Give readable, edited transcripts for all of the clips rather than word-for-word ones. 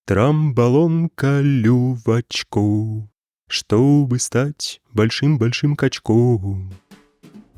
Трамбалон колю в очко, чтобы стать большим-большим качком.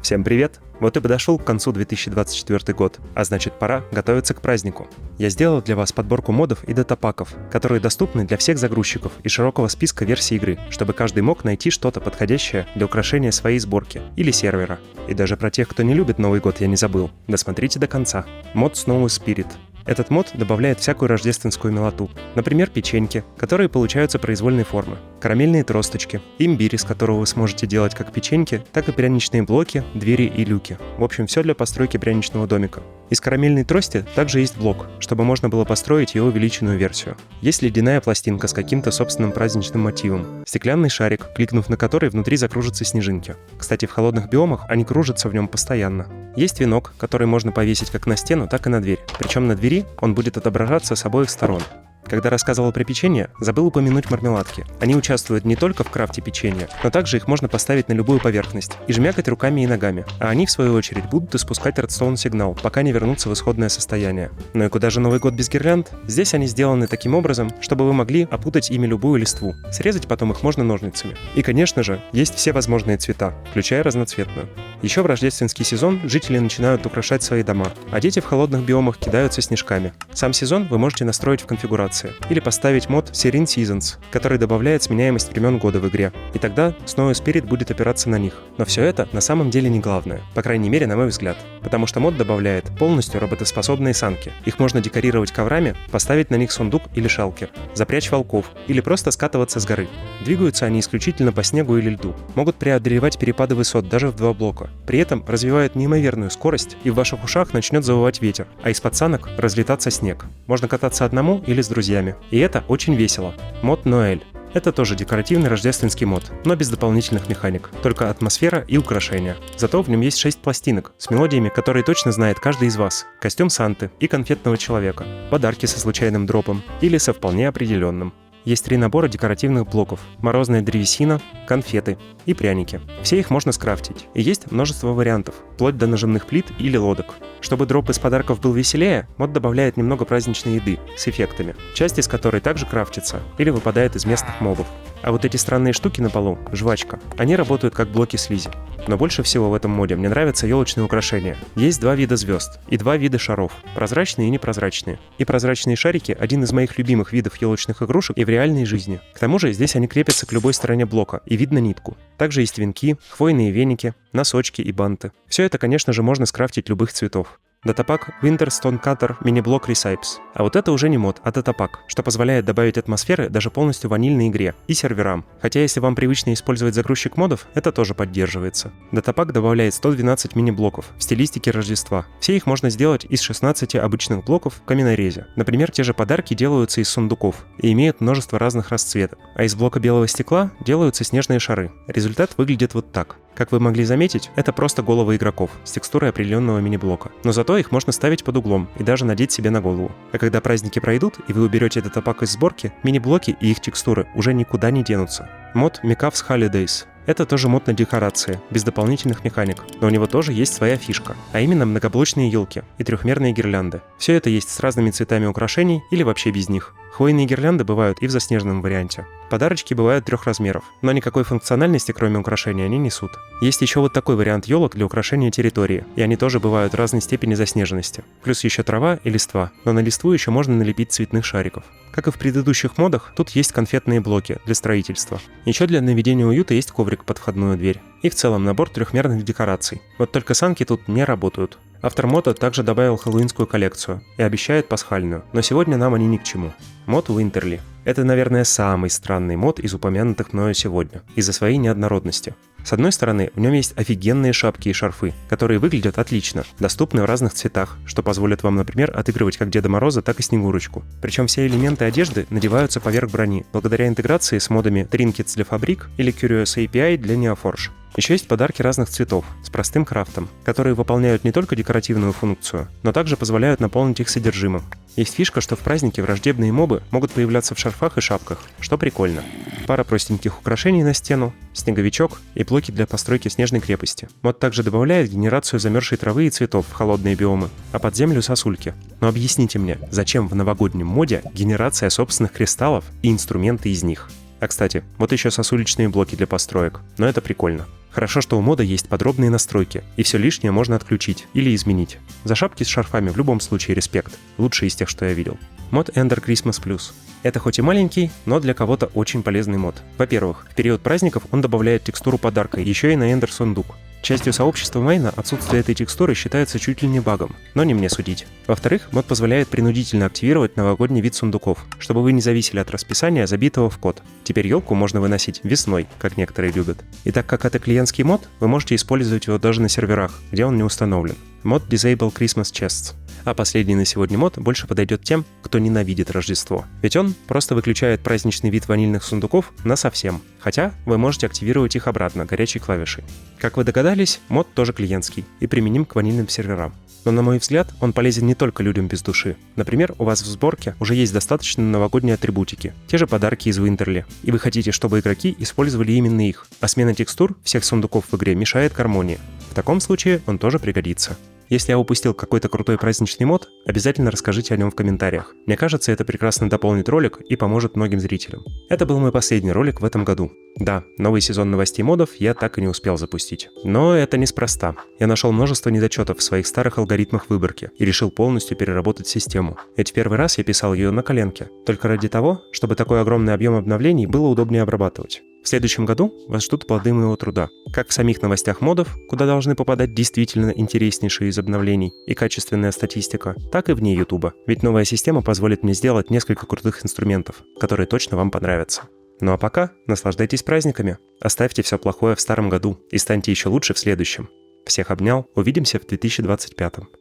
Всем привет! Вот и подошел к концу 2024 год, а значит пора готовиться к празднику. Я сделал для вас подборку модов и датапаков, которые доступны для всех загрузчиков и широкого списка версий игры, чтобы каждый мог найти что-то подходящее для украшения своей сборки или сервера. И даже про тех, кто не любит Новый год, я не забыл. Досмотрите до конца. Мод Snowy Spirit. Этот мод добавляет всякую рождественскую милоту. Например, печеньки, которые получаются произвольной формы, карамельные тросточки, имбирь, из которого вы сможете делать как печеньки, так и пряничные блоки, двери и люки. В общем, все для постройки пряничного домика. Из карамельной трости также есть блок, чтобы можно было построить его увеличенную версию. Есть ледяная пластинка с каким-то собственным праздничным мотивом. Стеклянный шарик, кликнув на который, внутри закружатся снежинки. Кстати, в холодных биомах они кружатся в нем постоянно. Есть венок, который можно повесить как на стену, так и на дверь. Причем на двери он будет отображаться с обоих сторон. Когда рассказывал про печенье, забыл упомянуть мармеладки. Они участвуют не только в крафте печенья, но также их можно поставить на любую поверхность и жмякать руками и ногами. А они, в свою очередь, будут испускать редстоун-сигнал, пока не вернутся в исходное состояние. Ну и куда же Новый год без гирлянд? Здесь они сделаны таким образом, чтобы вы могли опутать ими любую листву. Срезать потом их можно ножницами. И, конечно же, есть все возможные цвета, включая разноцветную. Еще в рождественский сезон жители начинают украшать свои дома, а дети в холодных биомах кидаются снежками. Сам сезон вы можете настроить в конфигурации. Или поставить мод Serene Seasons, который добавляет сменяемость времен года в игре. И тогда Snowy Spirit будет опираться на них. Но все это на самом деле не главное, по крайней мере на мой взгляд. Потому что мод добавляет полностью работоспособные санки. Их можно декорировать коврами, поставить на них сундук или шалкер, запрячь волков или просто скатываться с горы. Двигаются они исключительно по снегу или льду. Могут преодолевать перепады высот даже в 2 блока. При этом развивают неимоверную скорость, и в ваших ушах начнет завывать ветер, а из-под санок разлетаться снег. Можно кататься одному или с друзьями. И это очень весело. Мод Ноэль. Это тоже декоративный рождественский мод, но без дополнительных механик, только атмосфера и украшения. Зато в нем есть 6 пластинок с мелодиями, которые точно знает каждый из вас. Костюм Санты и конфетного человека, подарки со случайным дропом или со вполне определенным. Есть 3 набора декоративных блоков: морозная древесина, конфеты и пряники. Все их можно скрафтить. И есть множество вариантов, вплоть до нажимных плит или лодок. Чтобы дроп из подарков был веселее, мод добавляет немного праздничной еды с эффектами, часть из которой также крафтится или выпадает из местных мобов. А вот эти странные штуки на полу, жвачка, они работают как блоки слизи. Но больше всего в этом моде мне нравятся елочные украшения. Есть 2 вида звезд и 2 вида шаров, прозрачные и непрозрачные. И прозрачные шарики – один из моих любимых видов елочных игрушек и в реальной жизни. К тому же здесь они крепятся к любой стороне блока, и видно нитку. Также есть венки, хвойные веники, носочки и банты. Все это, конечно же, можно скрафтить любых цветов. Датапак Winter Stonecutter мини-блок Recipes. А вот это уже не мод, а датапак, что позволяет добавить атмосферы даже полностью ванильной игре и серверам. Хотя если вам привычно использовать загрузчик модов, это тоже поддерживается. Датапак добавляет 112 мини-блоков в стилистике Рождества. Все их можно сделать из 16 обычных блоков в каменорезе. Например, те же подарки делаются из сундуков и имеют множество разных расцветок. А из блока белого стекла делаются снежные шары. Результат выглядит вот так. Как вы могли заметить, это просто головы игроков с текстурой определенного мини-блока. Но зато их можно ставить под углом и даже надеть себе на голову. А когда праздники пройдут и вы уберете этот датапак из сборки, мини-блоки и их текстуры уже никуда не денутся. Мод Mekav's Holidays. Это тоже мод на декорации, без дополнительных механик, но у него тоже есть своя фишка, а именно многоблочные елки и трехмерные гирлянды. Все это есть с разными цветами украшений или вообще без них. Хвойные гирлянды бывают и в заснеженном варианте. Подарочки бывают 3 размеров, но никакой функциональности, кроме украшения, они несут. Есть еще вот такой вариант елок для украшения территории, и они тоже бывают разной степени заснеженности. Плюс еще трава и листва, но на листву еще можно налепить цветных шариков. Как и в предыдущих модах, тут есть конфетные блоки для строительства. Еще для наведения уюта есть коврик под входную дверь. И в целом набор трехмерных декораций. Вот только санки тут не работают. Автор мода также добавил хэллоуинскую коллекцию и обещает пасхальную, но сегодня нам они ни к чему. Мод Winterly. Это, наверное, самый странный мод из упомянутых мною сегодня, из-за своей неоднородности. С одной стороны, в нем есть офигенные шапки и шарфы, которые выглядят отлично, доступны в разных цветах, что позволит вам, например, отыгрывать как Деда Мороза, так и Снегурочку. Причем все элементы одежды надеваются поверх брони, благодаря интеграции с модами Trinkets для Fabric или Curious API для Neoforge. Еще есть подарки разных цветов, с простым крафтом, которые выполняют не только декоративную функцию, но также позволяют наполнить их содержимым. Есть фишка, что в праздники враждебные мобы могут появляться в шарфах и шапках, что прикольно. пара простеньких украшений на стену, снеговичок и блоки для постройки снежной крепости. Мод также добавляет генерацию замерзшей травы и цветов в холодные биомы, а под землю сосульки. Но объясните мне, зачем в новогоднем моде генерация собственных кристаллов и инструменты из них? А кстати, вот еще сосулечные блоки для построек, но это прикольно. Хорошо, что у мода есть подробные настройки, и все лишнее можно отключить или изменить. За шапки с шарфами в любом случае респект, лучший из тех, что я видел. Мод Ender Christmas Plus. Это хоть и маленький, но для кого-то очень полезный мод. Во-первых, в период праздников он добавляет текстуру подарка еще и на Ender сундук. Частью сообщества Майна отсутствие этой текстуры считается чуть ли не багом, но не мне судить. Во-вторых, мод позволяет принудительно активировать новогодний вид сундуков, чтобы вы не зависели от расписания, забитого в код. Теперь елку можно выносить весной, как некоторые любят. И так как это клиентский мод, вы можете использовать его даже на серверах, где он не установлен. Мод Disable Christmas Chests. А последний на сегодня мод больше подойдет тем, кто ненавидит Рождество. Ведь он просто выключает праздничный вид ванильных сундуков насовсем. Хотя вы можете активировать их обратно горячей клавишей. Как вы догадались, мод тоже клиентский и применим к ванильным серверам. Но, на мой взгляд, он полезен не только людям без души. Например, у вас в сборке уже есть достаточно новогодние атрибутики, те же подарки из Winterly, и вы хотите, чтобы игроки использовали именно их, а смена текстур всех сундуков в игре мешает гармонии. В таком случае он тоже пригодится. Если я упустил какой-то крутой праздничный мод, обязательно расскажите о нем в комментариях. Мне кажется, это прекрасно дополнит ролик и поможет многим зрителям. Это был мой последний ролик в этом году. Да, новый сезон новостей модов я так и не успел запустить. Но это неспроста. Я нашел множество недочетов в своих старых алгоритмах выборки и решил полностью переработать систему. Ведь первый раз я писал ее на коленке, только ради того, чтобы такой огромный объем обновлений было удобнее обрабатывать. В следующем году вас ждут плоды моего труда. Как в самих новостях модов, куда должны попадать действительно интереснейшие из обновлений и качественная статистика, так и вне Ютуба. Ведь новая система позволит мне сделать несколько крутых инструментов, которые точно вам понравятся. Ну а пока наслаждайтесь праздниками, оставьте все плохое в старом году и станьте еще лучше в следующем. Всех обнял, увидимся в 2025.